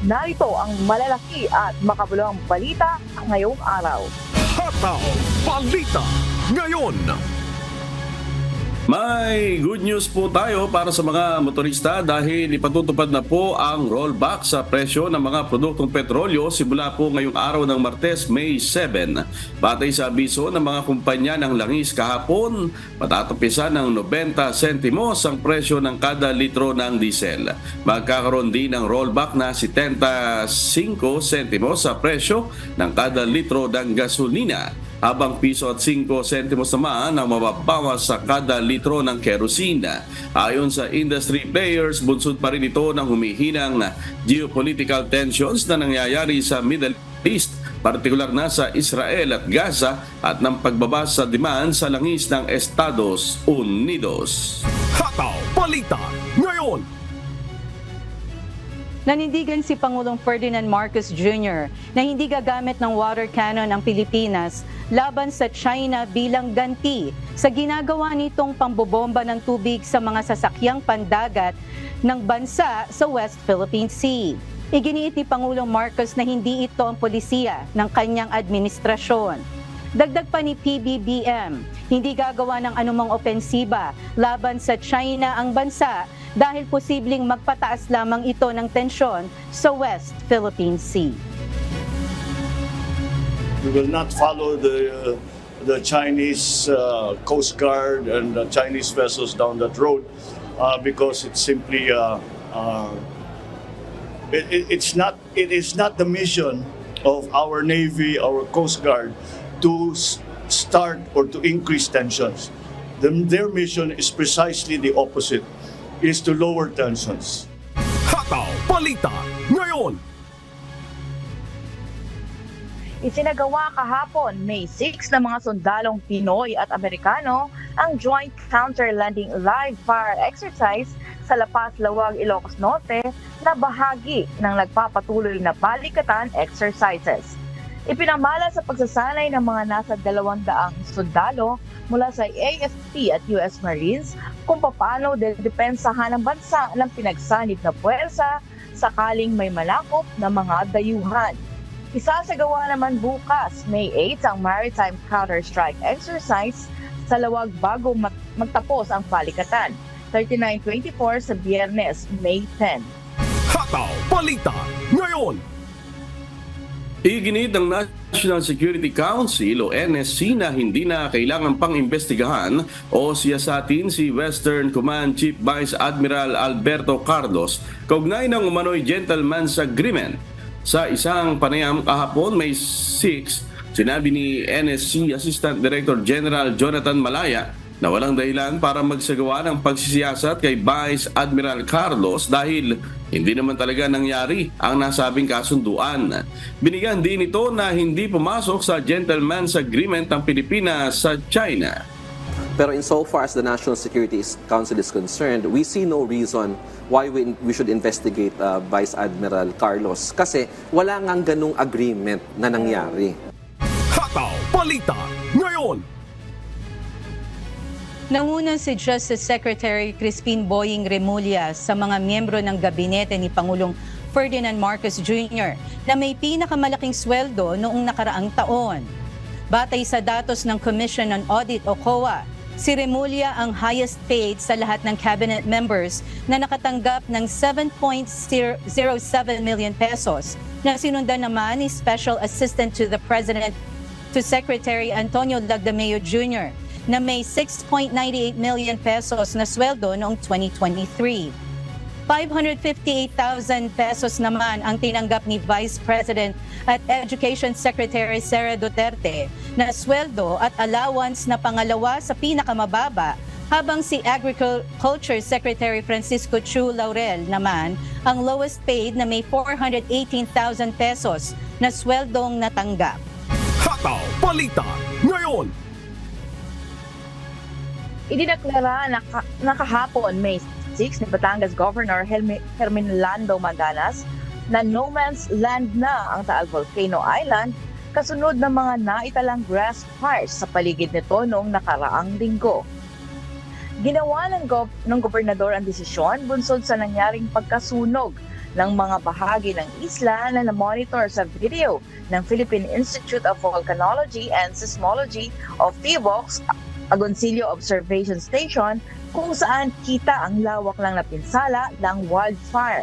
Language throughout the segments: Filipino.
Narito ang malalaki at makabuluhang balita ngayong araw. Hataw Balita ngayon. May good news po tayo para sa mga motorista dahil ipatutupad na po ang rollback sa presyo ng mga produktong petrolyo simula po ngayong araw ng Martes, May 7. Batay sa abiso ng mga kumpanya ng langis kahapon, matatapisan ng 90 sentimos ang presyo ng kada litro ng diesel. Magkakaroon din ng rollback na 75 sentimos sa presyo ng kada litro ng gasolina, habang piso at 5 sentimos naman ang mababawas sa kada litro ng kerosene. Ayon sa industry players, bunsod pa rin ito ng humihinang geopolitical tensions na nangyayari sa Middle East, partikular na sa Israel at Gaza, at ng pagbaba sa demand sa langis ng Estados Unidos. Hataw Balita ngayon. Nanindigan si Pangulong Ferdinand Marcos Jr. na hindi gagamit ng water cannon ang Pilipinas laban sa China bilang ganti sa ginagawa nitong pambobomba ng tubig sa mga sasakyang pandagat ng bansa sa West Philippine Sea. Iginiit ni Pangulong Marcos na hindi ito ang polisiya ng kanyang administrasyon. Dagdag pa ni PBBM, hindi gagawa ng anumang opensiba laban sa China ang bansa dahil posibleng magpataas lamang ito ng tensyon sa West Philippine Sea. We will not follow the Chinese Coast Guard and the Chinese vessels down that road because it's simply it is not the mission of our Navy, our Coast Guard, to start or to increase tensions. Their mission is precisely the opposite, is to lower tensions. Hataw Balita ngayon. Isinagawa kahapon, May 6, ng mga sundalong Pinoy at Amerikano ang Joint Counter-Landing Live Fire Exercise sa La Paz, Lawag, Ilocos Norte na bahagi ng nagpapatuloy na balikatan exercises. Ipinamala sa pagsasanay ng mga nasa 200 sundalo mula sa AFP at US Marines kung paano dedepensahan ng bansa ng pinagsanib na puwersa sakaling may malakop na mga dayuhan. Isasagawa naman bukas, May 8, ang Maritime Counter-Strike Exercise sa Lawag bago magtapos ang balikatan, 39-24 sa Biyernes, May 10. Hataw Balita ngayon. Iginit ng National Security Council o NSC na hindi na kailangan pang imbestigahan o siyasatin si Western Command Chief Vice Admiral Alberto Carlos kaugnay ng umano'y gentleman's agreement. Sa isang panayam kahapon, May 6, sinabi ni NSC Assistant Director General Jonathan Malaya na walang dahilan para magsagawa ng pagsisiyasat kay Vice Admiral Carlos dahil hindi naman talaga nangyari ang nasabing kasunduan. Binigyan din ito na hindi pumasok sa gentleman's agreement ng Pilipinas sa China. Pero insofar as the National Security Council is concerned, we see no reason why we should investigate Vice Admiral Carlos kasi wala ngang ganung agreement na nangyari. Hataw Balita ngayon. Nanguna si Justice Secretary Crispin Boying Remulla sa mga miyembro ng gabinete ni Pangulong Ferdinand Marcos Jr. na may pinakamalaking sweldo noong nakaraang taon. Batay sa datos ng Commission on Audit o COA, si Remulla ang highest paid sa lahat ng cabinet members na nakatanggap ng 7.07 million pesos na sinundan naman ni Special Assistant to the President to Secretary Antonio Lagdameo Jr. na may 6.98 million pesos na sweldo noong 2023. 558,000 pesos naman ang tinanggap ni Vice President at Education Secretary Sara Duterte na sweldo at allowance na pangalawa sa pinakamababa, habang si Agriculture Secretary Francisco Chu Laurel naman ang lowest paid na may 418,000 pesos na sweldong natanggap. Hataw Balita ngayon. Idineklara na kahapon, May 6, ni Batangas Governor Herminlando Magalas na no man's land na ang Taal Volcano Island kasunod ng mga naitalang grass fires sa paligid nito noong nakaraang linggo. Ginawa ng gobernador ang desisyon bunsod sa nangyaring pagkasunog ng mga bahagi ng isla na na-monitor sa video ng Philippine Institute of Volcanology and Seismology of PHIVOLCS Agoncillo Observation Station, kung saan kita ang lawak lang na pinsala ng wildfire.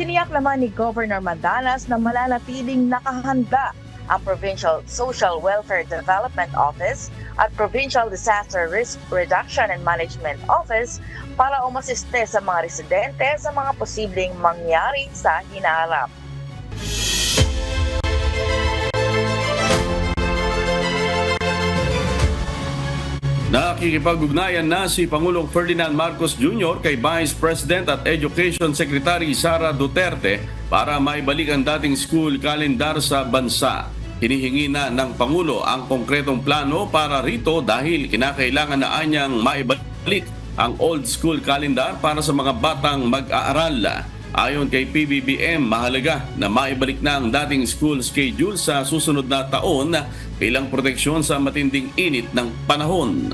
Tiniyak naman ni Governor Mandanas na mananatiling nakahanda ang Provincial Social Welfare Development Office at Provincial Disaster Risk Reduction and Management Office para umasiste sa mga residente sa mga posibleng mangyari sa hinaharap. Nakikipag-ugnayan na si Pangulong Ferdinand Marcos Jr. kay Vice President at Education Secretary Sara Duterte para maibalik ang dating school calendar sa bansa. Hinihingi na ng Pangulo ang konkretong plano para rito dahil kinakailangan na anyang maibalik ang old school calendar para sa mga batang mag-aaral. Ayon kay PBBM, mahalaga na maibalik na ang dating school schedule sa susunod na taon bilang proteksyon sa matinding init ng panahon.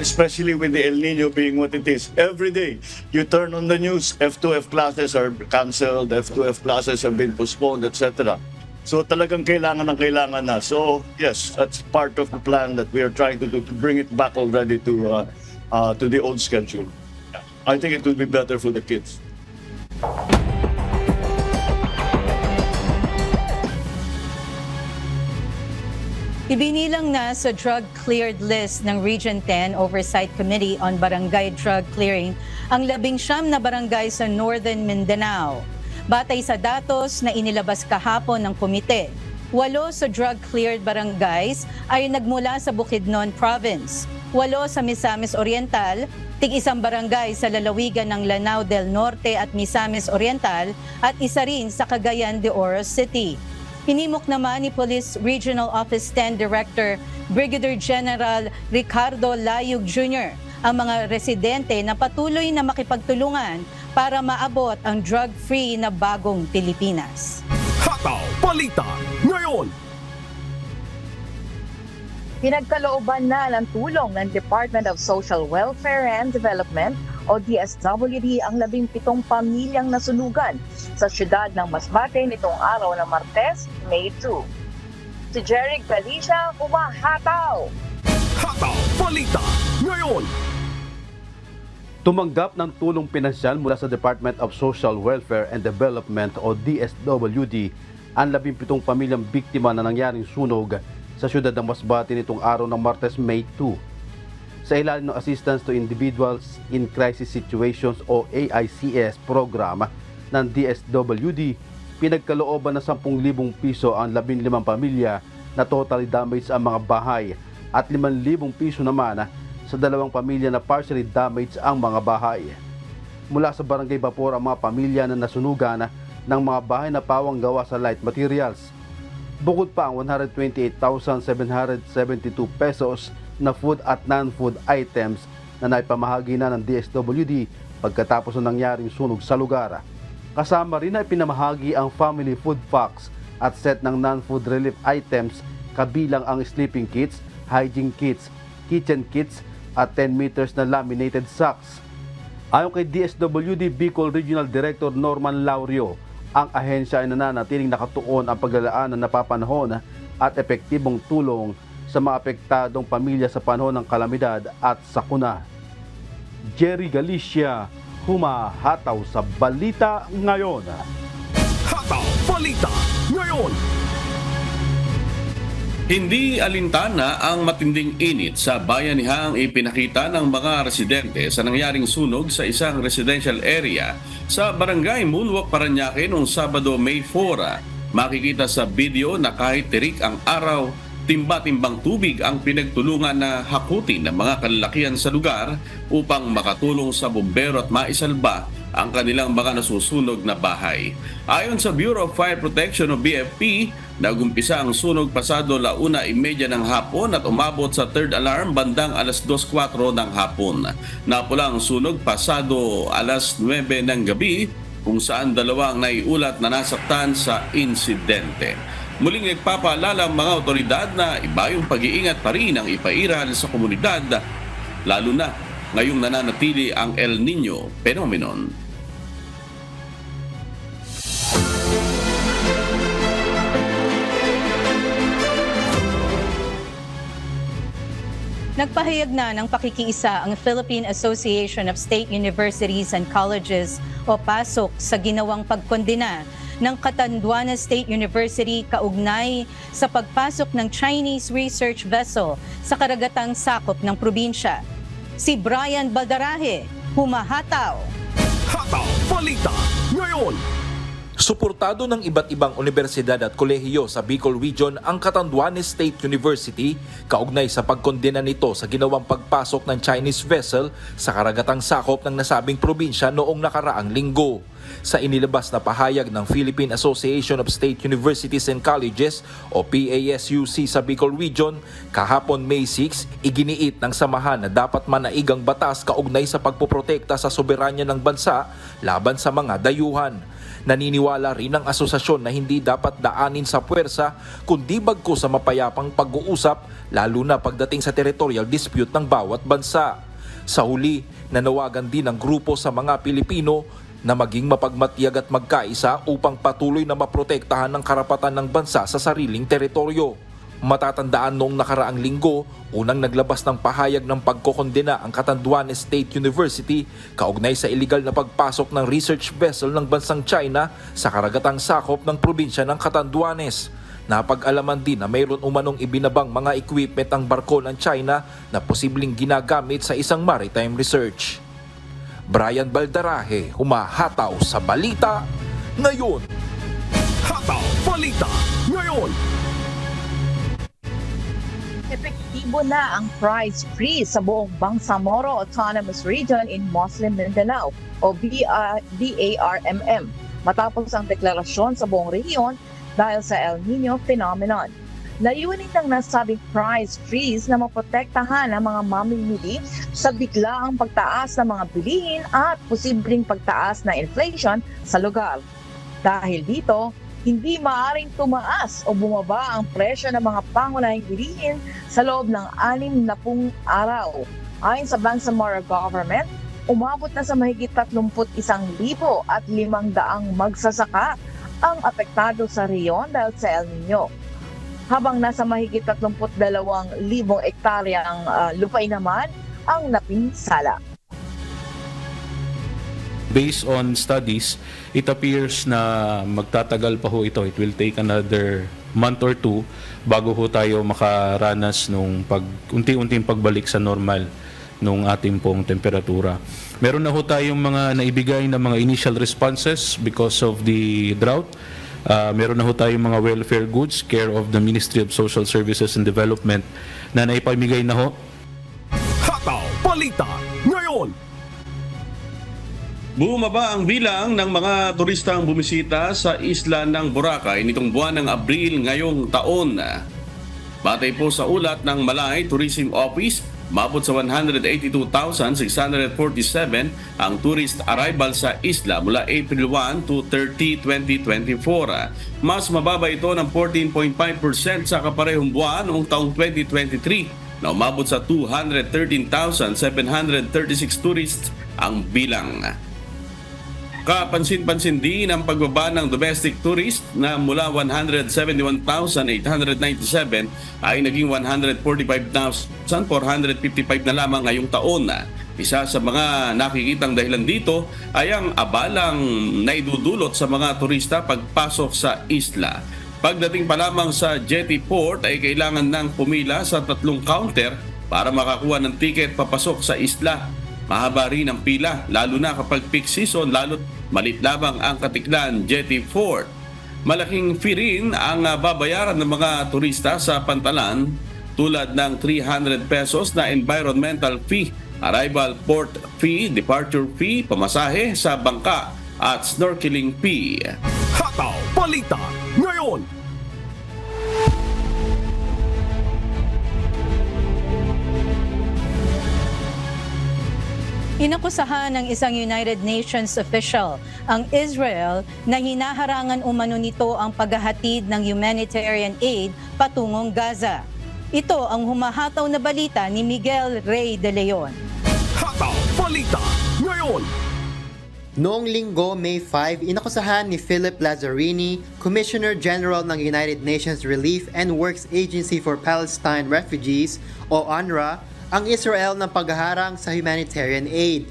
Especially with the El Nino being what it is. Every day, you turn on the news, F2F classes are cancelled, F2F classes have been postponed, etc. So talagang kailangan na. So yes, that's part of the plan that we are trying to do to bring it back already to the old schedule. I think it will be better for the kids. Ibinilang na sa drug-cleared list ng Region 10 Oversight Committee on Barangay Drug Clearing ang 19 na barangay sa Northern Mindanao. Batay sa datos na inilabas kahapon ng komite, 8 sa drug-cleared barangays ay nagmula sa Bukidnon Province, 8 sa Misamis Oriental, tig-1 barangay sa lalawigan ng Lanao del Norte at Misamis Oriental at isa rin sa Cagayan de Oro City. Hinimok naman ni Police Regional Office 10 Director Brigadier General Ricardo Layug Jr. ang mga residente na patuloy na makipagtulungan para maabot ang drug-free na bagong Pilipinas. Hataw Balita ngayon. Pinagkalooban na ng tulong ng Department of Social Welfare and Development o DSWD ang 17 pamilyang nasunugan sa siyudad ng Masbate nitong araw ng Martes, May 2. Si Jerry Galicia, humahataw! Hataw Balita ngayon. Tumanggap ng tulong pinansyal mula sa Department of Social Welfare and Development o DSWD ang 17 pamilyang biktima na nangyaring sunog sa siyudad ng Masbate nitong araw ng Martes, May 2. Sa ilalim ng Assistance to Individuals in Crisis Situations o AICS program ng DSWD, pinagkalooban ng 10,000 piso ang 15 pamilya na totally damaged ang mga bahay at 5,000 piso naman sa 2 pamilya na partially damaged ang mga bahay. Mula sa Barangay Bapor ang mga pamilya na nasunugan ng mga bahay na pawang gawa sa light materials. Bukod pa ang 128,772 pesos na food at non-food items na naipamahagi na ng DSWD pagkatapos ng nangyaring sunog sa lugar. Kasama rin na ipinamahagi ang family food packs at set ng non-food relief items kabilang ang sleeping kits, hygiene kits, kitchen kits at 10 meters na laminated sacks. Ayon kay DSWD Bicol Regional Director Norman Laurio, ang ahensya ay nananatiling nakatuon ang paglalaan ng napapanahon at epektibong tulong sa mga apektadong pamilya sa panahon ng kalamidad at sakuna. Jerry Galicia, humahataw sa Balita Ngayon. Hataw Balita ngayon. Hindi alintana ang matinding init sa bayanihang ipinakita ng mga residente sa nangyaring sunog sa isang residential area sa Barangay Moonwalk, Parañaque noong Sabado, May 4. Makikita sa video na kahit tirik ang araw, timba-timbang tubig ang pinagtulungan na hakutin ng mga kalalakihan sa lugar upang makatulong sa bumbero at maisalba ang kanilang mga nasusunog na bahay. Ayon sa Bureau of Fire Protection o BFP, nagumpisa ang sunog pasado 1:30 ng hapon at umabot sa third alarm bandang 2:04 ng hapon. Napula ang sunog pasado 9:00 ng gabi kung saan 2 ang naiulat na nasaktan sa insidente. Muling nagpapaalala ang mga otoridad na iba yung pag-iingat pa rin ang ipairal sa komunidad, lalo na ngayong nananatili ang El Nino phenomenon. Nagpahayag na ng pakikiisa ang Philippine Association of State Universities and Colleges o PASOK sa ginawang pagkondena ng Catanduanes State University kaugnay sa pagpasok ng Chinese research vessel sa karagatang sakop ng probinsya. Si Brian Baldarahe, humahataw. Hataw Balita ngayon. Suportado ng iba't ibang universidad at kolehiyo sa Bicol Region ang Catanduanes State University kaugnay sa pagkondena nito sa ginawang pagpasok ng Chinese vessel sa karagatang sakop ng nasabing probinsya noong nakaraang linggo. Sa inilabas na pahayag ng Philippine Association of State Universities and Colleges o PASUC sa Bicol Region, kahapon May 6, iginiit ng samahan na dapat manaigang batas kaugnay sa pagpoprotekta sa soberanya ng bansa laban sa mga dayuhan. Naniniwala rin ang asosasyon na hindi dapat daanin sa puwersa kundi bagko sa mapayapang pag-uusap lalo na pagdating sa territorial dispute ng bawat bansa. Sa huli, nanawagan din ang grupo sa mga Pilipino na maging mapagmatiyag at magkaisa upang patuloy na maprotektahan ang karapatan ng bansa sa sariling teritoryo. Matatandaan noong nakaraang linggo, unang naglabas ng pahayag ng pagkokondena ang Catanduanes State University kaugnay sa iligal na pagpasok ng research vessel ng bansang China sa karagatang sakop ng probinsya ng Catanduanes. Napag-alaman din na mayroon umanong ibinabang mga equipment ang barko ng China na posibleng ginagamit sa isang maritime research. Brian Baldarahe, humahataw sa balita ngayon. Hataw Balita ngayon. Epektibo na ang price freeze sa buong Bangsamoro Autonomous Region in Muslim Mindanao o BARMM matapos ang deklarasyon sa buong rehiyon dahil sa El Nino phenomenon. Layunin ng nasabing price freeze na maprotektahan ang mga mamimili sa biglaang pagtaas ng mga bilihin at posibleng pagtaas ng inflation sa lugar. Dahil dito, hindi maaaring tumaas o bumaba ang presyo ng mga pangunahing bilihin sa loob ng 60 araw. Ayon sa Bangsamoro Government, umabot na sa mahigit 31,500 magsasaka ang apektado sa riyon dahil sa El Nino. Habang nasa mahigit 32,000 hektarya ang lupain naman ang napinsala. Based on studies, it appears na magtatagal pa ho ito. It will take another month or two bago ho tayo makaranas nung unti-unting pagbalik sa normal nung ating pong temperatura. Meron na ho tayong mga naibigay na mga initial responses because of the drought. Meron na ho tayong mga welfare goods, care of the Ministry of Social Services and Development na naipamigay na ho. Hataw Balita ngayon. Bumaba ang bilang ng mga turistang bumisita sa isla ng Boracay nitong buwan ng Abril ngayong taon. Batay po sa ulat ng Malay Tourism Office, mabot sa 182,647 ang tourist arrival sa isla mula April 1 to 30, 2024. Mas mababa ito ng 14.5% sa kaparehong buwan noong taong 2023 na umabot sa 213,736 tourists ang bilang. Kapansin-pansin din ang pagbaba ng domestic tourist na mula 171,897 ay naging 145,455 na lamang ngayong taon. Isa sa mga nakikitang dahilan dito ay ang abalang naidudulot sa mga turista pagpasok sa isla. Pagdating pa lamang sa Jetty Port ay kailangan nang pumila sa 3 counter para makakuha ng ticket papasok sa isla. Mahaba rin ang pila, lalo na kapag peak season, lalo't malit lamang ang Katiklan Jetty Port. Malaking fee rin ang babayaran ng mga turista sa Pantalan tulad ng 300 pesos na environmental fee, arrival port fee, departure fee, pamasahe sa bangka at snorkeling fee. Hataw Balita ngayon. Inakusahan ng isang United Nations official ang Israel na hinaharangan umano nito ang paghahatid ng humanitarian aid patungong Gaza. Ito ang humahataw na balita ni Miguel Rey de Leon. Hataw Balita Ngayon. Noong linggo, May 5, inakusahan ni Philip Lazzarini, Commissioner General ng United Nations Relief and Works Agency for Palestine Refugees o UNRWA, ang Israel ng paghaharang sa humanitarian aid.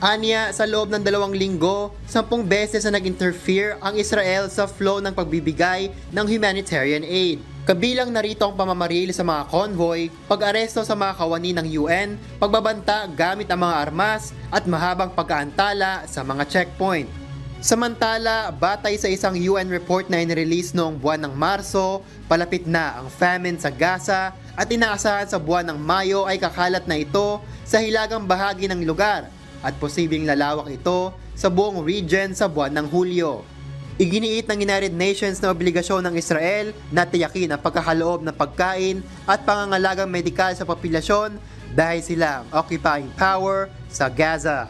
Aniya, sa loob ng 2 linggo, 10 beses na nag-interfere ang Israel sa flow ng pagbibigay ng humanitarian aid. Kabilang narito ang pamamaril sa mga convoy, pag-aresto sa mga kawani ng UN, pagbabanta gamit ang mga armas, at mahabang pagkaantala sa mga checkpoint. Samantala, batay sa isang UN report na inirelease noong buwan ng Marso, palapit na ang famine sa Gaza at inaasahan sa buwan ng Mayo ay kakalat na ito sa hilagang bahagi ng lugar at posibleng lalawak ito sa buong region sa buwan ng Hulyo. Iginiit ng United Nations na obligasyon ng Israel na tiyakin ang pagkakaloob ng pagkain at pangangalagang medikal sa populasyon dahil sila ang occupying power sa Gaza.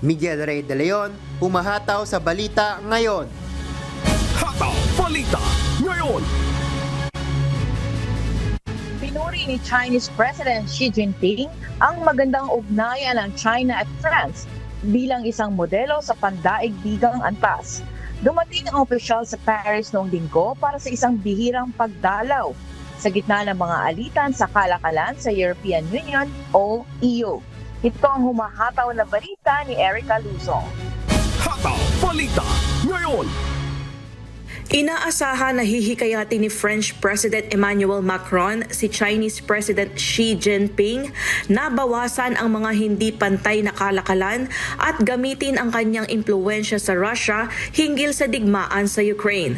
Miguel Rey de Leon, humahataw sa Balita Ngayon. Hataw Balita Ngayon. Pinuri ni Chinese President Xi Jinping ang magandang ugnayan ng China at France bilang isang modelo sa pandaigdigang antas. Dumating ang opisyal sa Paris noong linggo para sa isang bihirang pagdalaw sa gitna ng mga alitan sa kalakalan sa European Union o EU. Ito ang humahataw na balita ni Erica Luzon. Hataw Balita Ngayon. Inaasahan na hihikayatin ni French President Emmanuel Macron si Chinese President Xi Jinping na bawasan ang mga hindi pantay na kalakalan at gamitin ang kanyang impluwensya sa Russia hinggil sa digmaan sa Ukraine.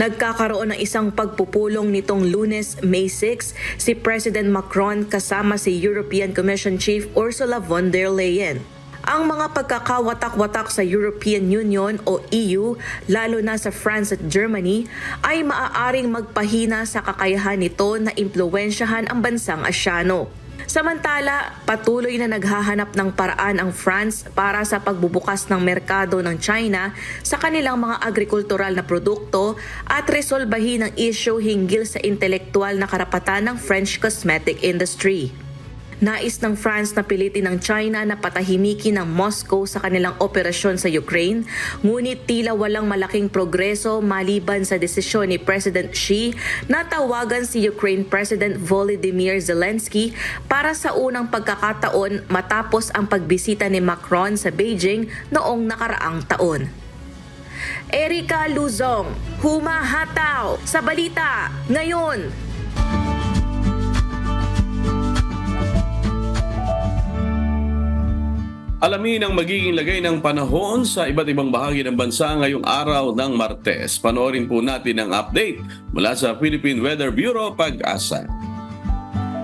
Nagkakaroon ng isang pagpupulong nitong Lunes, May 6, si President Macron kasama si European Commission Chief Ursula von der Leyen. Ang mga pagkakawatak-watak sa European Union o EU, lalo na sa France at Germany, ay maaaring magpahina sa kakayahan nito na impluwensyahan ang bansang Asyano. Samantala, patuloy na naghahanap ng paraan ang France para sa pagbubukas ng merkado ng China sa kanilang mga agrikultural na produkto at resolbahin ang issue hinggil sa intelektual na karapatan ng French cosmetic industry. Nais ng France na pilitin ng China na patahimikin ng Moscow sa kanilang operasyon sa Ukraine, ngunit tila walang malaking progreso maliban sa desisyon ni President Xi na tawagan si Ukraine President Volodymyr Zelensky para sa unang pagkakataon matapos ang pagbisita ni Macron sa Beijing noong nakaraang taon. Erica Luzon, humahataw sa Balita Ngayon. Alamin ang magiging lagay ng panahon sa iba't ibang bahagi ng bansa ngayong araw ng Martes. Panoorin po natin ang update mula sa Philippine Weather Bureau, Pag-asa.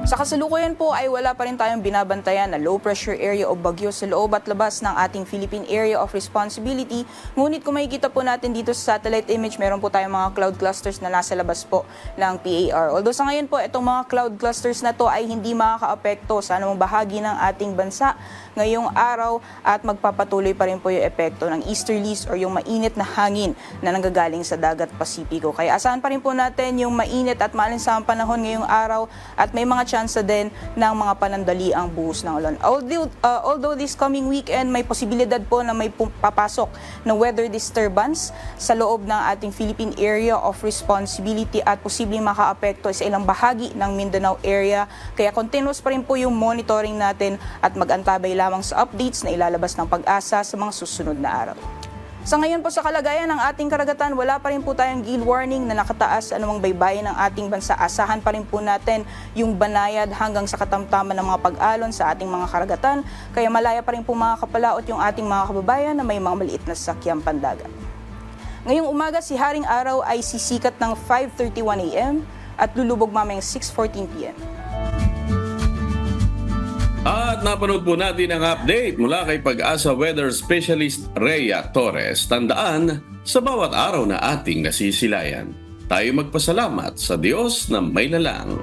Sa kasalukuyan po ay wala pa rin tayong binabantayan na low pressure area o bagyo sa loob at labas ng ating Philippine Area of Responsibility. Ngunit kung makikita po natin dito sa satellite image, meron po tayong mga cloud clusters na nasa labas po ng PAR. Although sa ngayon po, itong mga cloud clusters na to ay hindi makaka-apekto sa anumang bahagi ng ating bansa ngayong araw at magpapatuloy pa rin po yung epekto ng easterlies or yung mainit na hangin na nanggagaling sa dagat Pasipiko. Kaya asahan pa rin po natin yung mainit at maalinsahang panahon ngayong araw at may mga chance din ng mga panandali ang buhos ng ulan. Although this coming weekend may posibilidad po na may papasok na weather disturbance sa loob ng ating Philippine Area of Responsibility at posibleng makaapekto sa ilang bahagi ng Mindanao area. Kaya continuous pa rin po yung monitoring natin at mag-antabay lamang sa updates na ilalabas ng Pag-asa sa mga susunod na araw. Sa ngayon po sa kalagayan ng ating karagatan, wala pa rin po tayong gale warning na nakataas sa anumang baybayin ng ating bansa. Asahan pa rin po natin yung banayad hanggang sa katamtaman ng mga pag-alon sa ating mga karagatan. Kaya malaya pa rin po mga kapalaot yung ating mga kababayan na may mga maliit na sasakyang pandagat. Ngayong umaga, si Haring Araw ay sisikat ng 5:31 a.m. at lulubog mamayang 6:14 p.m. At napanood po natin ang update mula kay Pag-asa Weather Specialist Rhea Torres. Tandaan, sa bawat araw na ating nasisilayan, tayo magpasalamat sa Diyos na may lalang.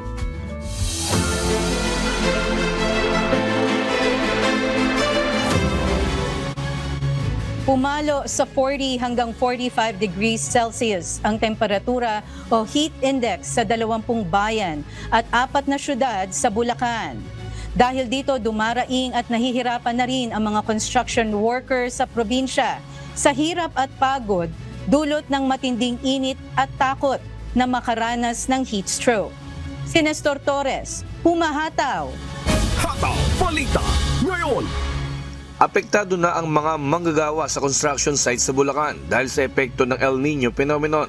Pumalo sa 40 hanggang 45 degrees Celsius ang temperatura o heat index sa 20 bayan at 4 na syudad sa Bulacan. Dahil dito, dumaraing at nahihirapan na rin ang mga construction workers sa probinsya. Sa hirap at pagod, dulot ng matinding init at takot na makaranas ng heat stroke. Si Nestor Torres, humahataw. Hataw Balita ngayon. Apektado na ang mga manggagawa sa construction site sa Bulacan dahil sa epekto ng El Nino phenomenon.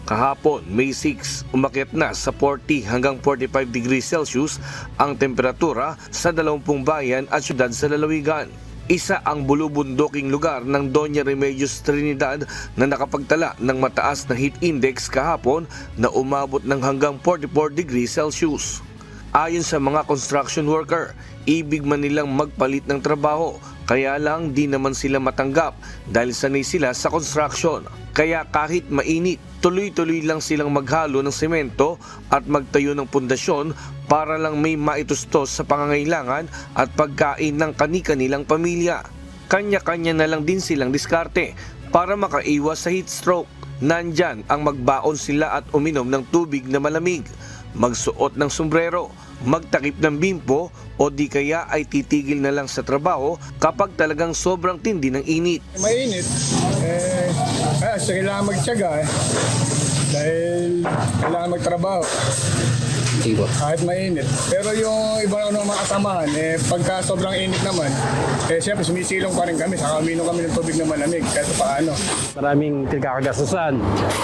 Kahapon, May 6, umakyat na sa 40 hanggang 45 degrees Celsius ang temperatura sa 20 bayan at syudad sa lalawigan. Isa ang bulubunduking lugar ng Doña Remedios Trinidad na nakapagtala ng mataas na heat index kahapon na umabot ng hanggang 44 degrees Celsius. Ayon sa mga construction worker, ibig man nilang magpalit ng trabaho, kaya lang di naman sila matanggap dahil sanay sila sa construction. Kaya kahit mainit, tuloy-tuloy lang silang maghalo ng semento at magtayo ng pundasyon para lang may maitustos sa pangangailangan at pagkain ng kani-kanilang pamilya. Kanya-kanya na lang din silang diskarte para makaiwas sa heat stroke. Nandyan ang magbaon sila at uminom ng tubig na malamig, magsuot ng sombrero, magtakip ng bimpo o di kaya ay titigil na lang sa trabaho kapag talagang sobrang tindi ng init. Mainit, kaya kailangan magtiyaga dahil kailangan magtrabaho. Kahit mainit. Pero yung iba na mga kasamahan, pagka sobrang init naman, siyempre sumisilong pa rin kami, saka uminom kami ng tubig na malamig, kahit paano. Maraming pinagkakagastusan.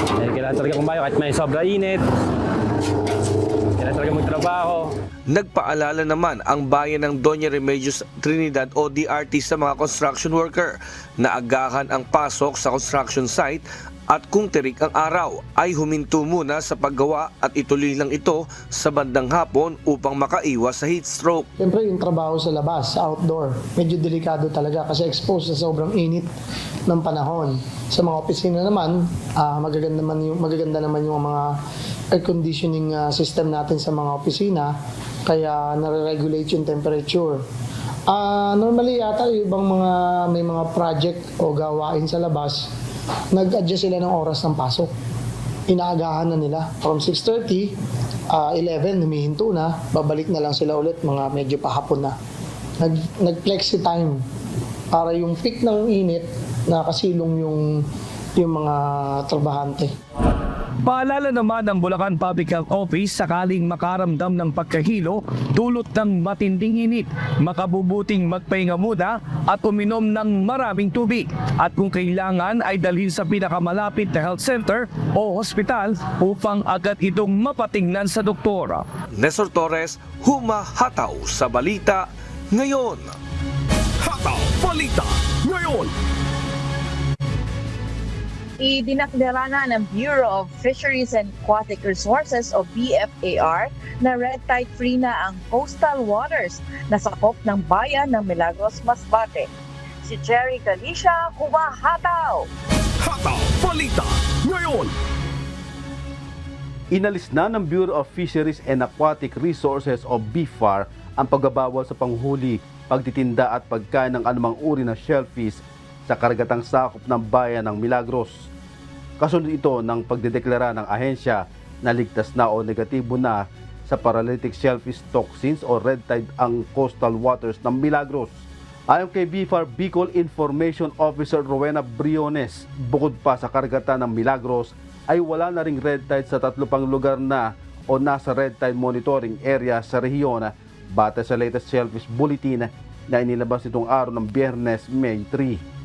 Kailangan talaga kumayo kahit may sobra init. Kailangan talaga magtrabaho. Nagpaalala naman ang bayan ng Doña Remedios Trinidad o DRT sa mga construction worker na agahan ang pasok sa construction site at kung tirik ang araw ay huminto muna sa paggawa at ituloy lang ito sa bandang hapon upang makaiwas sa heat stroke. Siyempre yung trabaho sa labas, outdoor, medyo delikado talaga kasi exposed sa sobrang init ng panahon. Sa mga opisina naman, magaganda naman yung mga air conditioning system natin sa mga opisina, kaya nare-regulate yung temperature. Normally yata yung ibang may mga project o gawain sa labas, nag-adjust sila ng oras ng pasok. Inaagahan na nila. From 6:30, 11, humihinto na, babalik na lang sila ulit mga medyo pahapon na. Nag-flexi time para yung peak ng init na kasilong yung mga trabahante. Paalala naman ng Bulacan Public Health Office sakaling makaramdam ng pagkahilo dulot ng matinding init, makabubuting magpahinga muna at uminom ng maraming tubig. At kung kailangan ay dalhin sa pinakamalapit na health center o hospital upang agad itong mapatingnan sa doktora. Nestor Torres, humahataw sa balita ngayon. Hataw Balita ngayon. Idinakdera na ng Bureau of Fisheries and Aquatic Resources o BFAR na red tide free na ang coastal waters na sakop ng bayan ng Milagros, Masbate. Si Jerry Galicia, humahataw! Hataw Balita ngayon. Inalis na ng Bureau of Fisheries and Aquatic Resources o BFAR ang pagbabawal sa panghuli, pagtitinda at pagkain ng anumang uri ng shellfish sa karagatang sakop ng bayan ng Milagros. Kasunod ito ng pagdedeklara ng ahensya na ligtas na o negatibo na sa paralytic shellfish toxins o red tide ang coastal waters ng Milagros. Ayon kay BFAR Bicol Information Officer Rowena Briones, bukod pa sa karagatan ng Milagros ay wala na ring red tide sa 3 pang lugar na o nasa red tide monitoring area sa rehiyon batay sa latest shellfish bulletin na inilabas nitong araw ng Biyernes, May 3.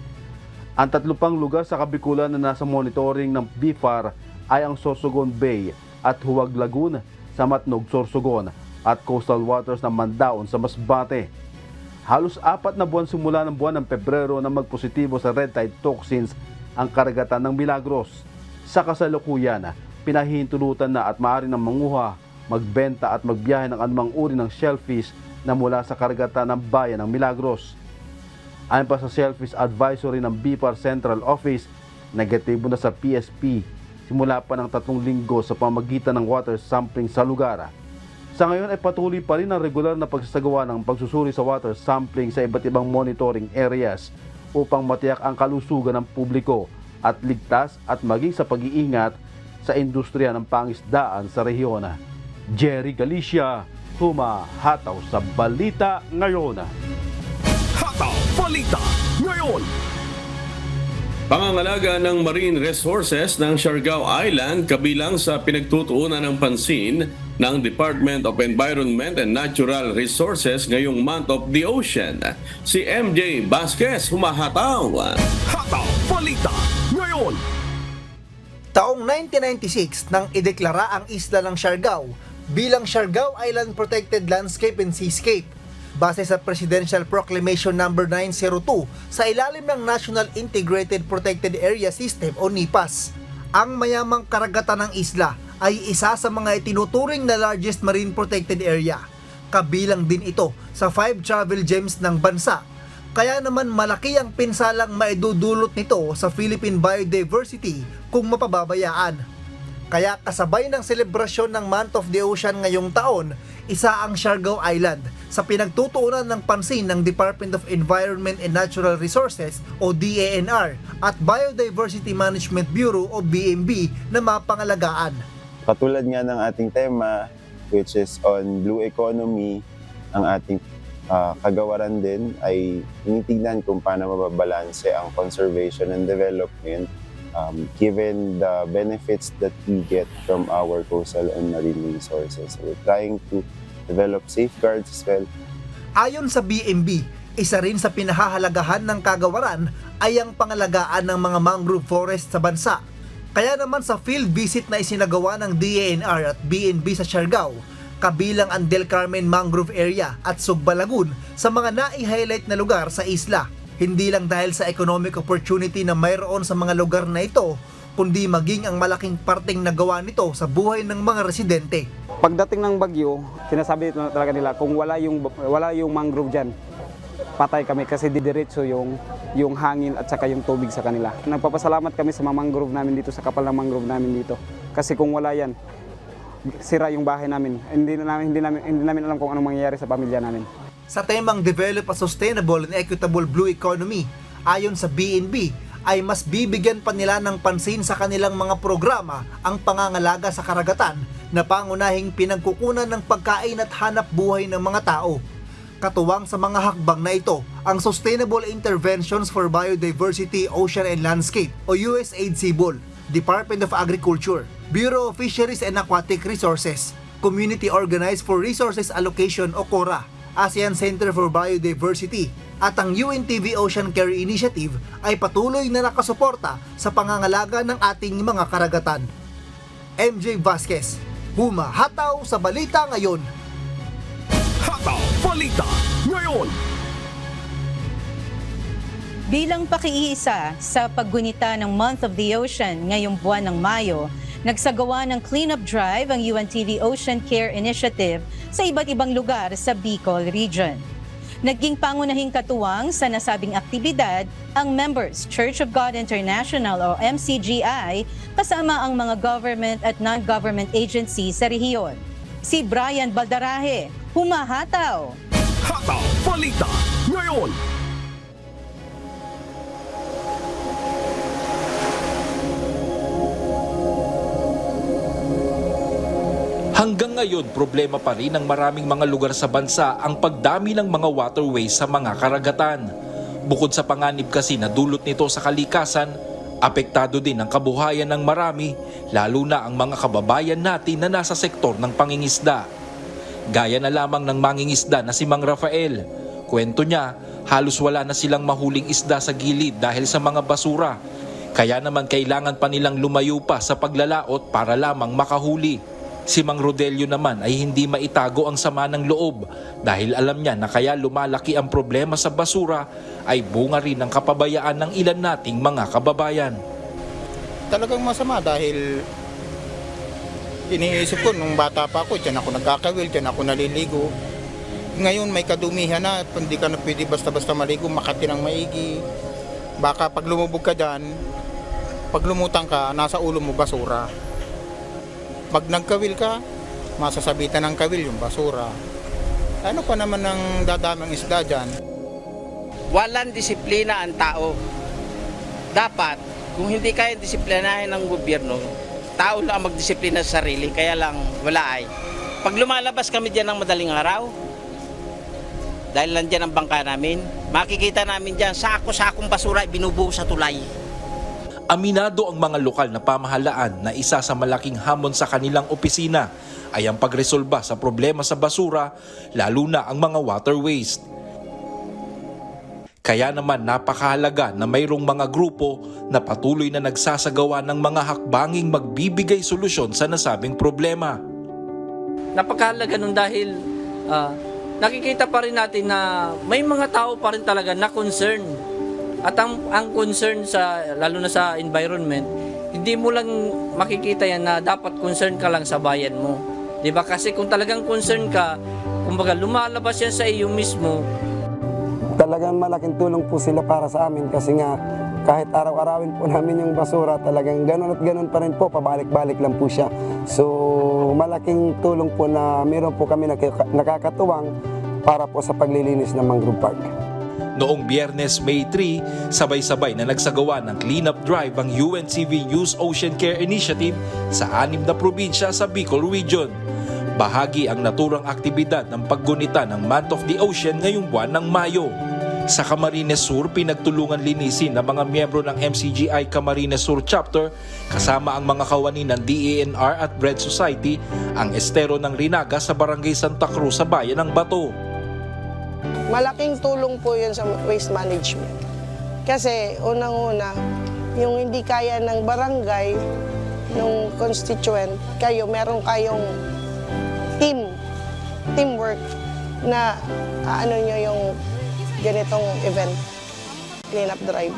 Ang 3 pang lugar sa Kabikulan na nasa monitoring ng BFAR ay ang Sorsogon Bay at Huwag Lagoon sa Matnog, Sorsogon at coastal waters ng Mandaon sa Masbate. Halos 4 na buwan simula ng buwan ng Pebrero na magpositibo sa red tide toxins ang karagatan ng Milagros. Sa kasalukuyan, pinahihintulutan na at maaari ng manguha, magbenta at magbiyahe ng anumang uri ng shellfish na mula sa karagatan ng bayan ng Milagros. Ayon pa sa Shellfish Advisory ng BFAR Central Office, negatibo na sa PSP simula pa ng 3 linggo sa pamagitan ng water sampling sa lugar. Sa ngayon ay patuloy pa rin ang regular na pagsasagawa ng pagsusuri sa water sampling sa iba't ibang monitoring areas upang matiyak ang kalusugan ng publiko at ligtas at maging sa pag-iingat sa industriya ng pangisdaan sa rehiyon. Jerry Galicia, humahataw sa Balita Ngayon. Hataw Balita Ngayon. Pangangalaga ng marine resources ng Siargao Island kabilang sa pinagtutuunan ng pansin ng Department of Environment and Natural Resources ngayong Month of the Ocean. Si MJ Vasquez humahataw. Hataw Balita Ngayon. Taong 1996 nang ideklara ang isla ng Siargao bilang Siargao Island Protected Landscape and Seascape base sa Presidential Proclamation No. 902 sa ilalim ng National Integrated Protected Area System o NIPAS. Ang mayamang karagatan ng isla ay isa sa mga itinuturing na largest marine protected area. Kabilang din ito sa 5 travel gems ng bansa. Kaya naman malaki ang pinsalang maidudulot nito sa Philippine biodiversity kung mapababayaan. Kaya kasabay ng selebrasyon ng Month of the Ocean ngayong taon, isa ang Siargao Island sa pinagtutuunan ng pansin ng Department of Environment and Natural Resources o DENR at Biodiversity Management Bureau o BMB na mapangalagaan. Katulad nga ng ating tema, which is on blue economy, ang ating kagawaran din ay tinitignan kung paano mababalanse ang conservation and development given the benefits that we get from our coastal and marine resources. We're trying to develop safeguards as well. Ayon sa BMB, isa rin sa pinahahalagahan ng kagawaran ay ang pangalagaan ng mga mangrove forest sa bansa. Kaya naman sa field visit na isinagawa ng DENR at BNB sa Siargao, kabilang ang Del Carmen Mangrove Area at Sugba Lagoon sa mga nai-highlight na lugar sa isla. Hindi lang dahil sa economic opportunity na mayroon sa mga lugar na ito, kundi maging ang malaking parteng nagawa nito sa buhay ng mga residente. Pagdating ng bagyo, sinasabi talaga nila kung wala yung mangrove dyan, patay kami kasi didiretso yung hangin at saka yung tubig sa kanila. Nagpapasalamat kami sa mga mangrove namin dito, sa kapal ng mangrove namin dito. Kasi kung wala yan, sira yung bahay namin. Hindi namin alam kung anong mangyayari sa pamilya namin. Sa temang Develop a Sustainable and Equitable Blue Economy, ayon sa BNB, ay mas bibigyan pa nila ng pansin sa kanilang mga programa ang pangangalaga sa karagatan na pangunahing pinagkukunan ng pagkain at hanap buhay ng mga tao. Katuwang sa mga hakbang na ito, ang Sustainable Interventions for Biodiversity, Ocean and Landscape o USAID CIBOL, Department of Agriculture, Bureau of Fisheries and Aquatic Resources, Community Organized for Resources Allocation o CORA, ASEAN Center for Biodiversity at ang UNTV Ocean Care Initiative ay patuloy na nakasuporta sa pangangalaga ng ating mga karagatan. MJ Vasquez, humahataw sa Balita Ngayon. Hataw Balita Ngayon. Bilang pakiisa sa paggunita ng Month of the Ocean ngayong buwan ng Mayo, nagsagawa ng cleanup drive ang UNTV Ocean Care Initiative sa iba't ibang lugar sa Bicol Region. Naging pangunahing katuwang sa nasabing aktibidad ang Members Church of God International o MCGI kasama ang mga government at non-government agencies sa rehiyon. Si Brian Baldarahe, humahataw! Hataw Balita Ngayon. Hanggang ngayon, problema pa rin ng maraming mga lugar sa bansa ang pagdami ng mga waterways sa mga karagatan. Bukod sa panganib kasi na dulot nito sa kalikasan, apektado din ang kabuhayan ng marami, lalo na ang mga kababayan natin na nasa sektor ng pangingisda. Gaya na lamang ng mangingisda na si Mang Rafael. Kwento niya, halos wala na silang mahuling isda sa gilid dahil sa mga basura. Kaya naman kailangan pa nilang lumayo pa sa paglalaot para lamang makahuli. Si Mang Rodelio naman ay hindi maitago ang sama ng loob dahil alam niya na kaya lumalaki ang problema sa basura ay bunga rin ng kapabayaan ng ilan nating mga kababayan. Talagang masama dahil iniisip ko nung bata pa ako, dyan ako nagkakawil, dyan ako naliligo. Ngayon may kadumihan na, hindi ka na pwede basta-basta maligo, makati ng maigi. Baka pag lumubog ka dyan, pag lumutang ka, nasa ulo mo basura. Pag nagkawil ka, masasabitan ng kawil yung basura. Ano pa naman ang dadaming isda dyan? Walang disiplina ang tao. Dapat, kung hindi kaya disiplinahin ng gobyerno, tao lang magdisiplina sa sarili, kaya lang wala ay. Pag lumalabas kami dyan ng madaling araw, dahil nandyan ang bangka namin, makikita namin dyan, sako-sakong basura binubuo sa tulay. Aminado ang mga lokal na pamahalaan na isa sa malaking hamon sa kanilang opisina ay ang pagresolba sa problema sa basura, lalo na ang mga water waste. Kaya naman napakahalaga na mayroong mga grupo na patuloy na nagsasagawa ng mga hakbanging magbibigay solusyon sa nasabing problema. Napakahalaga nun dahil nakikita pa rin natin na may mga tao pa rin talaga na concern. At ang concern lalo na sa environment, hindi mo lang makikita yan na dapat concern ka lang sa bayan mo. 'Di ba? Kasi kung talagang concern ka, kumbaga lumalabas yan sa iyo mismo. Talagang malaking tulong po sila para sa amin kasi nga kahit araw-arawin po namin yung basura, talagang ganun at ganun pa rin po, pabalik-balik lang po siya. So malaking tulong po na meron po kami nakakatuwang para po sa paglilinis ng Mangrove Park. Noong Biyernes, May 3, sabay-sabay na nagsagawa ng cleanup drive ang UNCV Use Ocean Care Initiative sa 6 na probinsya sa Bicol Region. Bahagi ang naturang aktibidad ng paggunita ng Month of the Ocean ngayong buwan ng Mayo. Sa Camarines Sur, pinagtulungan linisin ng mga miyembro ng MCGI Camarines Sur Chapter kasama ang mga kawani ng DENR at Bread Society ang estero ng Rinaga sa Barangay Santa Cruz sa bayan ng Bato. Malaking tulong po yun sa waste management. Kasi unang-una, yung hindi kaya ng barangay, ng constituent, meron kayong teamwork na nyo yung ganitong event, cleanup drive.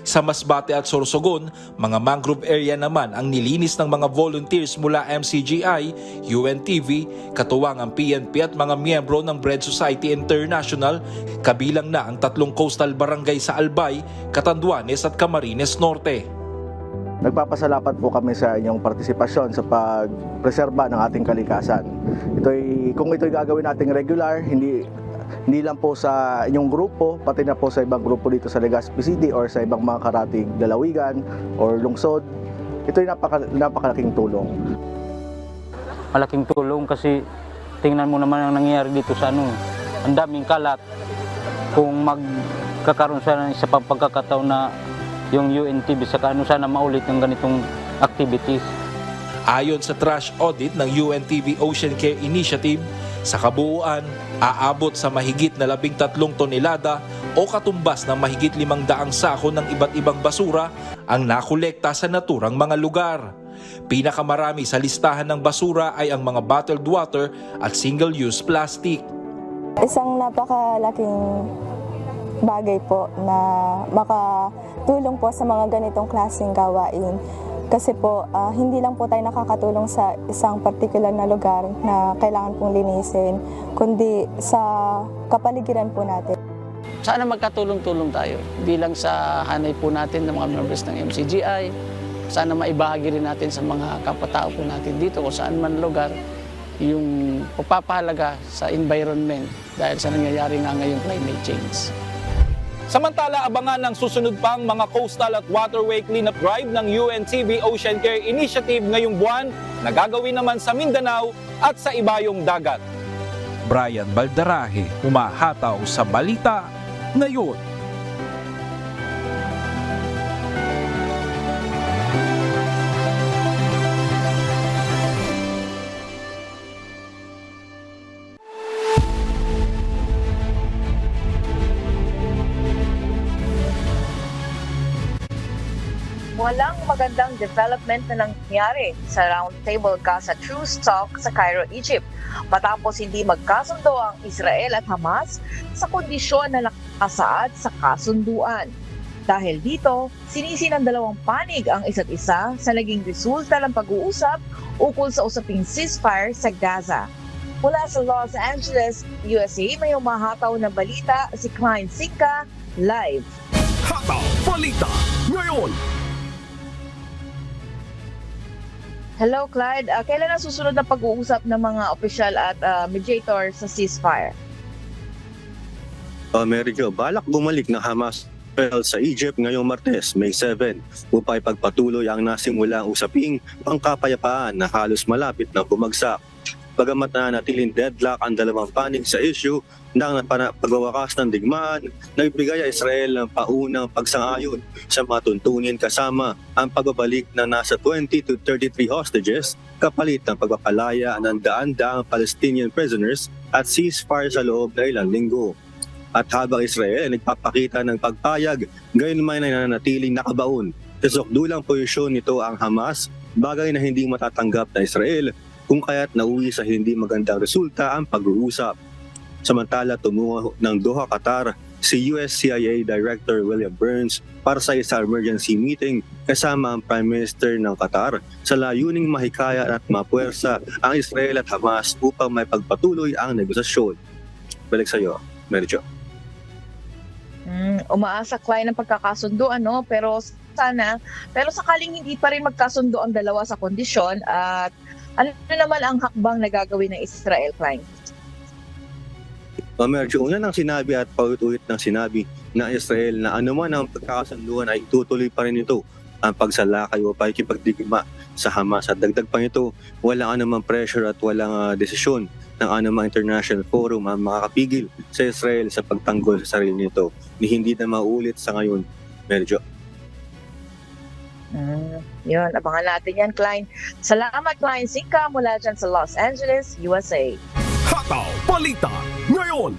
Sa Masbate at Sorsogon, mga mangrove area naman ang nilinis ng mga volunteers mula MCGI, UNTV, katuwang ang PNP at mga miyembro ng Bread Society International, kabilang na ang 3 coastal barangay sa Albay, Catanduanes at Camarines Norte. Nagpapasalamat po kami sa inyong partisipasyon sa pagpreserba ng ating kalikasan. Kung ito'y gagawin nating regular, hindi lang po sa inyong grupo, pati na po sa ibang grupo dito sa Legazpi City or sa ibang mga karatig lalawigan or lungsod, ito'y napakalaking tulong. Malaking tulong kasi tingnan mo naman ang nangyayari dito sa ang daming kalat. Kung magkakaroon sana sa pagkakataon na yung UNTV sana maulit ng ganitong activities. Ayon sa trash audit ng UNTV Ocean Care Initiative, sa kabuuan, aabot sa mahigit na 13 tonelada o katumbas ng mahigit 500 sako ng iba't ibang basura ang nakolekta sa naturang mga lugar. Pinakamarami sa listahan ng basura ay ang mga bottled water at single-use plastic. Isang napakalaking bagay po na makatulong po sa mga ganitong klaseng gawain. Kasi po, hindi lang po tayo nakakatulong sa isang particular na lugar na kailangan pong linisin, kundi sa kapaligiran po natin. Sana magkatulong-tulong tayo bilang sa hanay po natin ng mga members ng MCGI. Sana maibahagi rin natin sa mga kapatao po natin dito kung saan man lugar yung pagpapahalaga sa environment dahil sa nangyayari nga ngayong climate change. Samantala, abangan ng susunod pang mga coastal at waterway cleanup drive ng UNCV Ocean Care Initiative ngayong buwan na gagawin naman sa Mindanao at sa ibayong dagat. Brian Baldarahe, humahataw sa balita ngayon. Walang magandang development na nangyari sa Roundtable Gaza Truce Talk sa Cairo, Egypt, matapos hindi magkasundo ang Israel at Hamas sa kondisyon na nakasaad sa kasunduan. Dahil dito, sinisi ng dalawang panig ang isa't isa sa naging resulta ng pag-uusap ukol sa usaping ceasefire sa Gaza. Mula sa Los Angeles, USA, may humahataw na balita si Klein Singka, live. Hataw Balita ngayon! Hello, Clyde. Kailan ang susunod na pag-uusap ng mga opisyal at mediator sa ceasefire? America, balak bumalik ng Hamas sa Egypt ngayong Martes, May 7, upang ipagpatuloy ang nasimulang usaping pangkapayapaan na halos malapit na bumagsak. bagamat nanatiling deadlock ang dalawang panig sa issue ng pagwawakas ng digmaan, nagbigay ang Israel ng paunang pagsang-ayon sa mga tuntunin kasama ang pagbabalik ng nasa 20 to 33 hostages kapalit ng pagpapalaya ng daan-daang Palestinian prisoners at ceasefire sa loob ng ilang linggo. At habang Israel ay nagpapakita ng pagpayag, gayon man ay nananatiling nakabaon sa sukdulang posisyon nito ang Hamas, bagay na hindi matatanggap na Israel kung kaya't nauwi sa hindi magandang resulta ang pag-uusap. Samantala, tumungo ng Doha, Qatar si US CIA Director William Burns para sa isang emergency meeting kasama ang Prime Minister ng Qatar sa layuning mahikaya at mapuwersa ang Israel at Hamas upang may pagpatuloy ang negosasyon. Balik sa iyo, Mary Jo. Umaasa Klein ng pagkakasundo, pero sakaling hindi pa rin magkasundo ang dalawa sa kondisyon at ano naman ang hakbang na gagawin ng Israel, Klein? Medyo una nang sinabi at paulit-ulit ng sinabi na Israel na anuman ang pagkakasunduan ay tutuloy pa rin ito ang pagsalakay o pakikipagdigma sa Hamas. At dagdag pa nito, walang anumang pressure at walang desisyon ng anumang international forum ang makakapigil sa Israel sa pagtanggol sa sarili nito ni hindi na maulit sa ngayon, medyo. Yun, abangan natin yan, Klein. Salamat, Klein Singka, mula dyan sa Los Angeles, USA. Hataw Balita ngayon.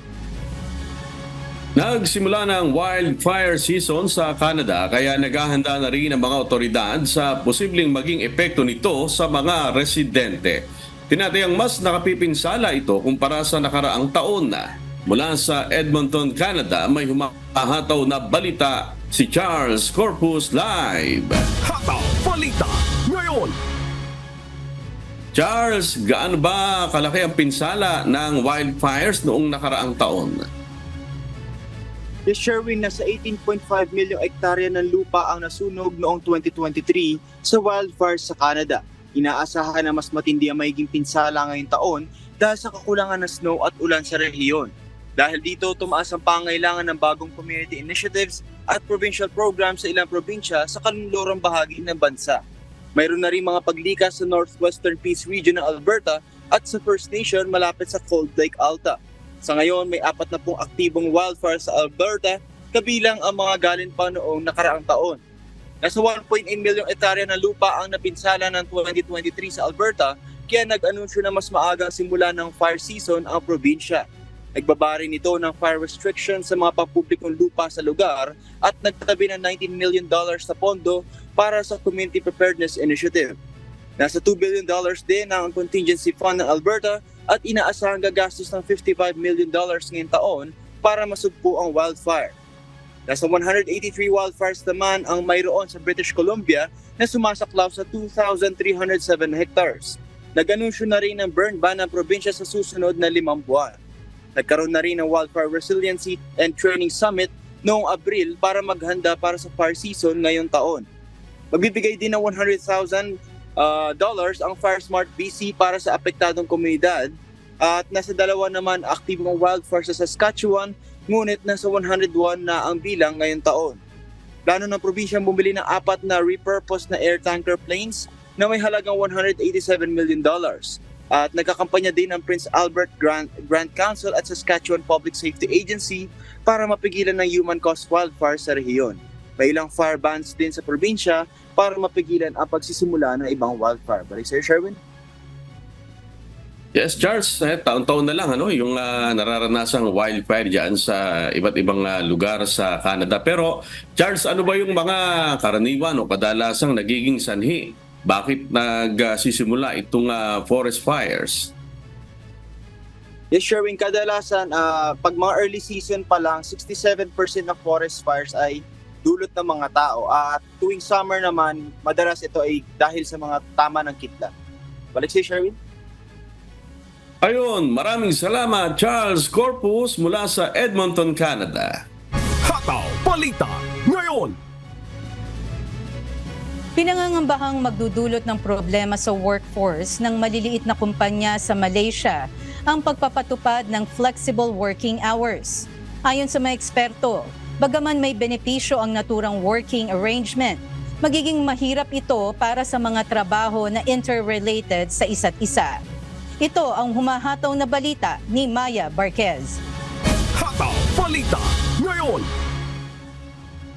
Nagsimula ng wildfire season sa Canada kaya naghahanda na rin ang mga otoridad sa posibleng maging epekto nito sa mga residente. Tinatayang mas nakapipinsala ito kumpara sa nakaraang taon na. Mula sa Edmonton, Canada, may humahataw na balita si Charles Corpus live. Hataw Balita ngayon. Charles, gaano ba kalaki ang pinsala ng wildfires noong nakaraang taon? Yes, Sherwin, nasa 18.5 milyong ektarya ng lupa ang nasunog noong 2023 sa wildfires sa Canada. Inaasahan na mas matindi ang magiging pinsala ngayong taon dahil sa kakulangan ng snow at ulan sa rehiyon. Dahil dito, tumaas ang pangailangan ng bagong community initiatives at provincial programs sa ilang probinsya sa kanlurang bahagi ng bansa. Mayroon na rin mga paglikas sa Northwestern Peace Region ng Alberta at sa First Nation malapit sa Cold Lake Alta. Sa ngayon, may 40 aktibong wildfires sa Alberta, kabilang ang mga galing pa noong nakaraang taon. Nasa 1.8 milyong hektarya ng lupa ang napinsala ng 2023 sa Alberta, kaya nag-anunsyo na mas maagang simula ng fire season ang probinsya. Nagbaba rin ito ng fire restrictions sa mga pampublikong lupa sa lugar at nagtabi ng $19 million na pondo para sa Community Preparedness Initiative. Nasa $2 billion din ang contingency fund ng Alberta at inaasahang gagastos ng $55 million ngayong taon para masugpo ang wildfire. Nasa 183 wildfires naman ang mayroon sa British Columbia na sumasaklaw sa 2,307 hectares. Nag-anunsyo na rin ng burn ban ng probinsya sa susunod na 5 buwan. Nagkaroon na rin ng Wildfire Resiliency and Training Summit noong Abril para maghanda para sa fire season ngayong taon. Magbibigay din ng $100,000 ang Fire Smart BC para sa apektadong komunidad at nasa 2 naman aktibong wildfire sa Saskatchewan, ngunit nasa 101 na ang bilang ngayong taon. Plano ng probinsyang bumili ng 4 na repurposed na air tanker planes na may halagang $187 million. At nagkakampanya din ang Prince Albert Grand Council at Saskatchewan Public Safety Agency para mapigilan ng human-caused wildfire sa rehiyon. May ilang fire bans din sa probinsya para mapigilan ang pagsisimula ng ibang wildfire. Balik sa'yo, Sherwin. Yes, Charles, taon-taon na lang yung nararanasang wildfire dyan sa iba't ibang lugar sa Canada. Pero Charles, ano ba yung mga karaniwan o kadalasang nagiging sanhi? Bakit nagsisimula itong forest fires? Yes, Sherwin, kadalasan pag mga early season pa lang, 67% ng forest fires ay dulot ng mga tao. At tuwing summer naman, madalas ito ay dahil sa mga tama ng kidlat. Balik si Sherwin. Ayun, maraming salamat Charles Corpus mula sa Edmonton, Canada. Hataw Balita ngayon. Pinangangambahang magdudulot ng problema sa workforce ng maliliit na kumpanya sa Malaysia ang pagpapatupad ng flexible working hours. Ayon sa mga eksperto, bagaman may benepisyo ang naturang working arrangement, magiging mahirap ito para sa mga trabaho na interrelated sa isa't isa. Ito ang humahataw na balita ni Maya Barquez. Hataw Balita ngayon.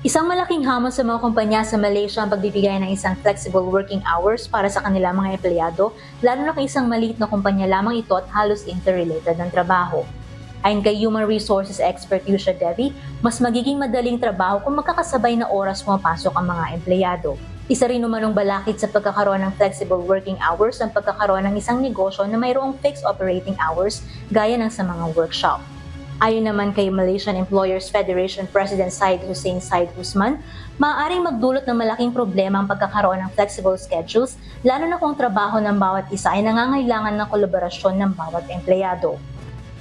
Isang malaking hamon sa mga kumpanya sa Malaysia ang pagbibigay ng isang flexible working hours para sa kanilang mga empleyado, lalo na kung isang maliit na kumpanya lamang ito at halos interrelated ng trabaho. Ayon kay Human Resources expert Yusha Devi, mas magiging madaling trabaho kung magkakasabay na oras pumapasok ang mga empleyado. Isa rin umanong balakid sa pagkakaroon ng flexible working hours ang pagkakaroon ng isang negosyo na mayroong fixed operating hours gaya ng sa mga workshop. Ayon naman kay Malaysian Employers Federation President Syed Hussein Syed Usman, maaaring magdulot ng malaking problema ang pagkakaroon ng flexible schedules, lalo na kung trabaho ng bawat isa ay nangangailangan ng kolaborasyon ng bawat empleyado.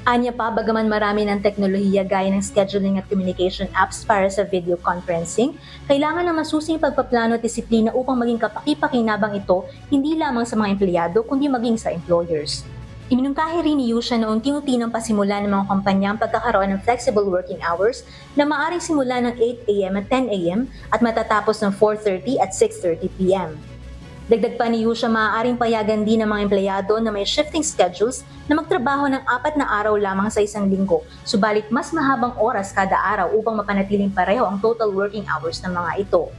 Anya pa, bagaman marami ng teknolohiya gaya ng scheduling at communication apps para sa video conferencing, kailangan ng masusing pagpaplano at disiplina upang maging kapaki-pakinabang ito hindi lamang sa mga empleyado kundi maging sa employers. Iminungkahi rin ni Yusha na unti-unti nang pasimula ng mga kumpanya ang pagkakaroon ng flexible working hours na maaaring simula ng 8 a.m. at 10 a.m. at matatapos ng 4:30 at 6:30 p.m. Dagdag pa ni Yusha, maaaring payagan din ng mga empleyado na may shifting schedules na magtrabaho ng 4 na araw lamang sa isang linggo, subalit mas mahabang oras kada araw upang mapanatiling pareho ang total working hours ng mga ito.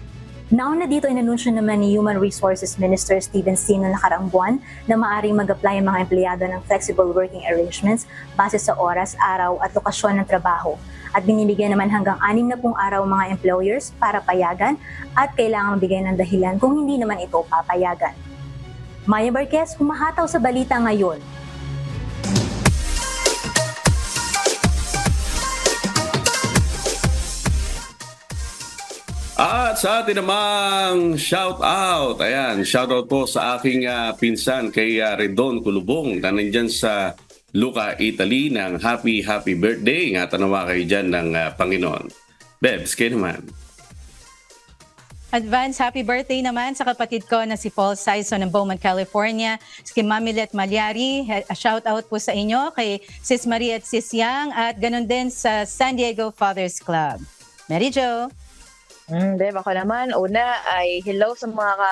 Nauna dito ay nanunsyo naman ni Human Resources Minister Steven Sin noong nakaraang buwan na maaaring mag-apply ang mga empleyado ng flexible working arrangements base sa oras, araw at lokasyon ng trabaho. At binibigyan naman hanggang 60 araw mga employers para payagan at kailangang bigay ng dahilan kung hindi naman ito papayagan. Maya Barquez, humahataw sa balita ngayon. At sa atin namang shout out. Ayan, shout out po sa aking pinsan kay Redon Kulubong na nandyan sa Lucca, Italy ng happy birthday. Ingatan naman kayo dyan ng Panginoon. Bebs, kayo naman. Advance happy birthday naman sa kapatid ko na si Paul Saison ng Beaumont, California. Si Mamilet Malyari, shout out po sa inyo kay Sis Marie at Sis Yang at ganun din sa San Diego Fathers Club. Mary Jo. Deb, ako naman, una ay hello sa mga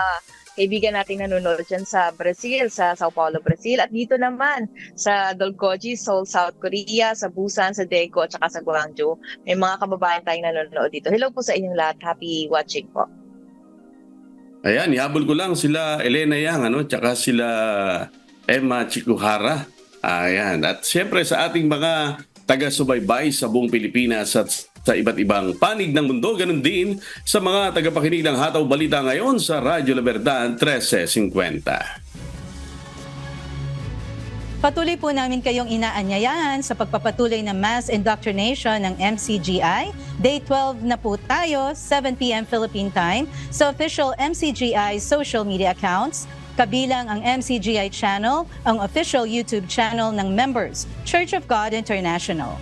kaibigan nating nanonood dyan sa Brazil, sa Sao Paulo, Brazil. At dito naman sa Dolgoji, Seoul, South Korea, sa Busan, sa Daegu, at saka sa Gwangju. May mga kababayan tayong nanonood dito. Hello po sa inyong lahat. Happy watching po. Ayan, ihabol ko lang sila Elena Yang, tsaka sila Emma Chikuhara. Ayan, at siyempre sa ating mga taga-subaybay sa buong Pilipinas at sa iba't ibang panig ng mundo, ganun din sa mga tagapakinig ng Hataw Balita ngayon sa Radyo La Verdad 1350. Patuloy po namin kayong inaanyayahan sa pagpapatuloy ng mass indoctrination ng MCGI. Day 12 na po tayo, 7 p.m. Philippine Time, sa official MCGI social media accounts, kabilang ang MCGI channel, ang official YouTube channel ng members, Church of God International.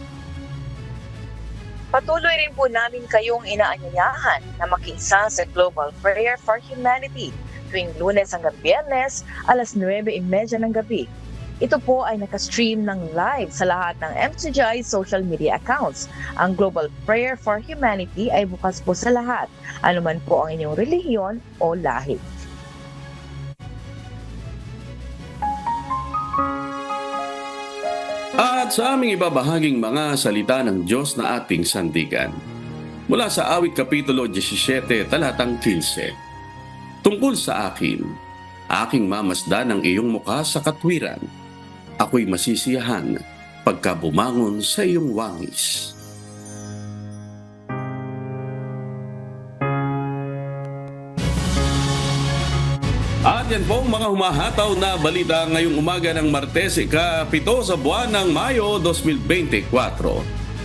Patuloy rin po namin kayong inaanyayahan na makiisa sa Global Prayer for Humanity tuwing Lunes hanggang Biyernes, alas 9:30 ng gabi. Ito po ay nakastream ng live sa lahat ng MCGI social media accounts. Ang Global Prayer for Humanity ay bukas po sa lahat, anuman po ang inyong relihiyon o lahi. At sa aming ibabahaging mga salita ng Diyos na ating sandigan. Mula sa Awit Kapitulo 17, talatang 15. Tungkol sa akin, aking mamasdan ang iyong mukha sa katwiran. Ako'y masisiyahan pagka bumangon sa iyong wangis. At yan po mga humahataw na balita ngayong umaga ng Martes, ika-7 sa buwan ng Mayo 2024.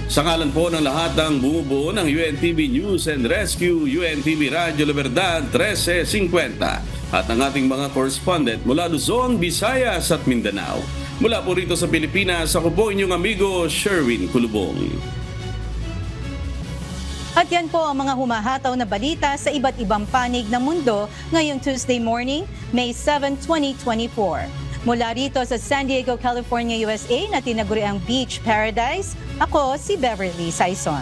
Sa ngalan po ng lahat ng bumubuo ng UNTV News and Rescue, UNTV Radyo La Verdad 1350 at ang ating mga correspondent mula Luzon, Visayas at Mindanao. Mula po rito sa Pilipinas, ako po inyong amigo Sherwin Kulubong. At yan po ang mga humahataw na balita sa iba't ibang panig ng mundo ngayong Tuesday morning, May 7, 2024. Mula rito sa San Diego, California, USA na tinaguriang Beach Paradise, ako si Beverly Saison.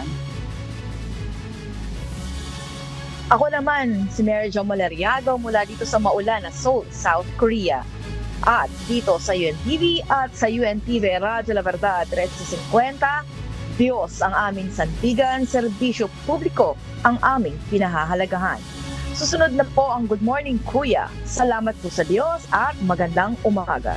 Ako naman si Mary Jo Moleriado mula dito sa maulan na Seoul, South Korea. At dito sa UNTV at sa UNTV Radyo La Verdad 1350, Diyos ang aming sandigan, serbisyo publiko ang aming pinahahalagahan. Susunod na po ang Good Morning Kuya. Salamat po sa Diyos at magandang umaga.